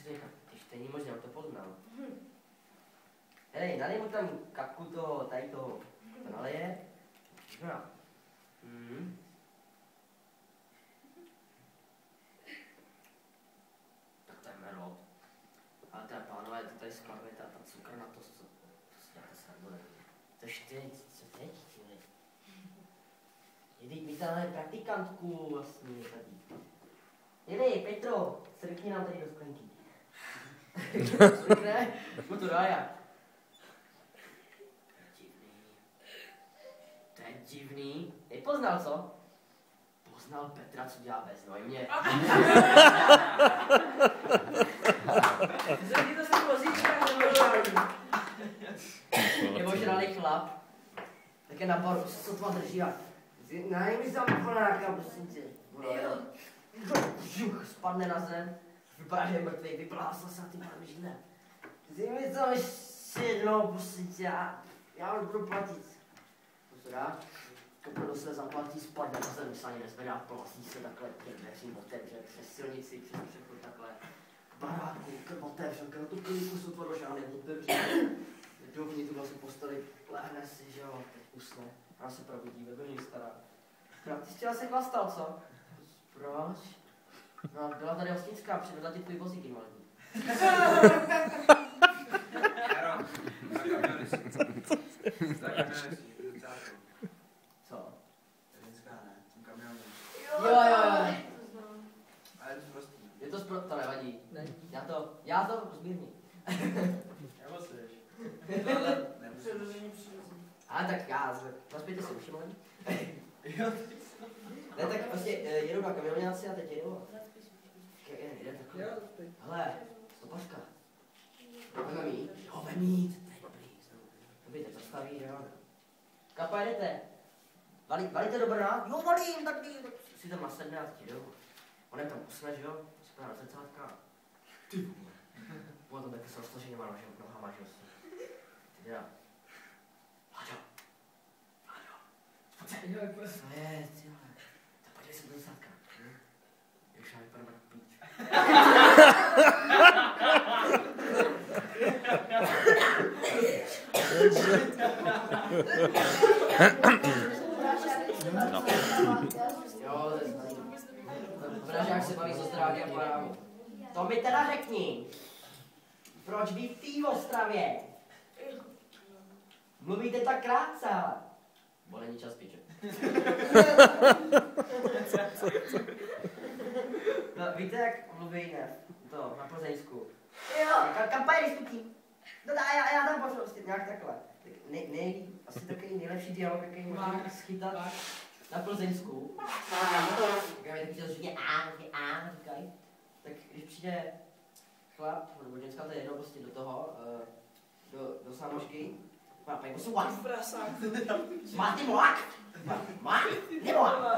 Když to není možné, on to poznal. Hele, nalej mu tam kapku toho, tady toho. To naleje. No. Tak to je merlot. Ale teda pánové, to tady skladuje ta cukr na to, co si děláte srandu. To je teď, co teď, tyhle? Jedyť mi tady praktikantku vlastně tady. Jeli, Petro, srkni nám tady do sklenky. Ne, mu to dá. To je divný. Nepoznal, co? Poznal Petra, co dělá beznojmě. To se vozíčka, nebo žralý chlap. Tak je na baru, co to drží a najmi mi tam panáka, prosím tě. Spadne na zem, vypadá, že je mrtvý, vyplásl se a ty pán žine. Ty mi tam ještě jednou, prosím tě, já už budu platit. To se dá? Kopr se zaplatí, spadne na zem, se ani nezvedá, plasí se takhle, dveřím otevře, přes silnici, přes přechod takhle. K baráku, otevře, na tu klíku jsou to žádný otevře. Dovnitř tu vlastně postavit, lehne si, že jo, teď usne. Ona se probudí, vedle stará. Ty jsi se chlastal, co? Proč? No, byla tady hostnická, přivedla ti tvůj vozík invalidní. Co? Jo. Je to sprostý, to nevadí. Já to zmírním. Ale tak já, naspějte si uši, mluvím. Ne, tak vlastně jedu na kamionáci a teď jedu. Jde takhle. Hele, stopařka. Budeme mít? Jo, budeme mít. Dobrý, teď zastaví, jo. Kapa, jedete? Valíte do Brna? Jo, valím, tak si tam nasedne a teď jdou. On je tam usne, že jo? Spadá na zrcátka. Ty vole. Potom taky jsou složeněma nohama, že jo? Ty teda. Láďo. Co je, ty vole. Tak podívej se do zrcátka. Už já vypadám jako píč. No. Jo, to je snaží. Vražák se baví so zdravím a parámu. To mi teda řekni. Proč vy v té Ostravě mluvíte tak krátce? Bo není čas, piče. No, víte, jak mluví, ne? To, na Plzeňsku. Jo, kam pojedeš s tím? No, já tam pošlu, prostě nějak takhle. Tak asi takový nejlepší dialog, jaký můžeme schytat na Plzeňsku. Říkají taky, že říkají říkají. Tak když přijde chlap, nebo ženská, to je jedno, prostě do toho, do sámošky, má jako jsou lak. Má ty mlak? Má? Nemá?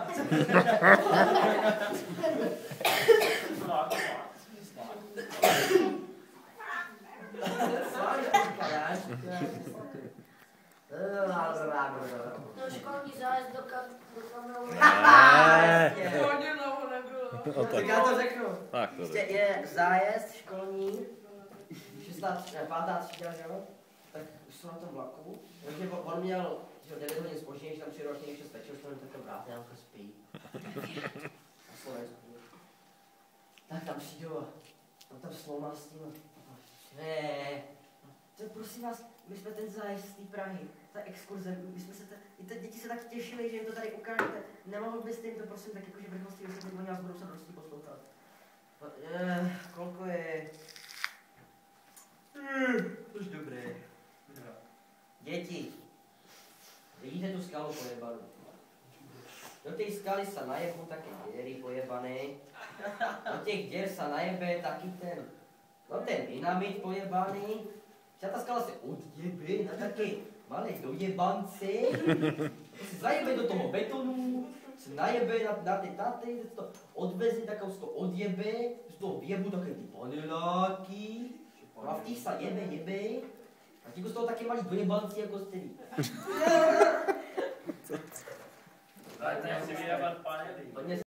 To školní zájezd do kamionu. Tak já to řeknu. Tak to Ještě je zájezd školní, 5. třída, že jo? Tak už jsou na tom vlaku. Takže on měl 9 hodin zpoždění, že tam 3 ročně ještě stačil, že to není takhle vrát, nějak spí. Na Slovensku. Tak tam přijdou a tam slouma s tím. Prosím vás, my jsme ten zájezd z té Prahy, ta exkurze, my jsme se i ty děti se tak těšili, že jim to tady ukážete. Nemohl byste jim to prosím tak jakože v rychlosti vysvětlit, oni nás budou se prostě poslouchat. Kolko je? Už dobré. Děti, vidíte tu skalu pojebanou? Do té skaly se najebu taky děry pojebaný. Do těch děr se najebe taky ten dynamit pojebaný. Ta skala se odjebe na taky malé dojebanci. Se zajebe do toho betonu, se najebe na ty taty, se to odveze, tak se to odjebe, z toho vyjebu také ty paneláky. A v těch se jebe. A těch z toho taky malí dojebanci jako stejný. Tak já si vyjebat panely.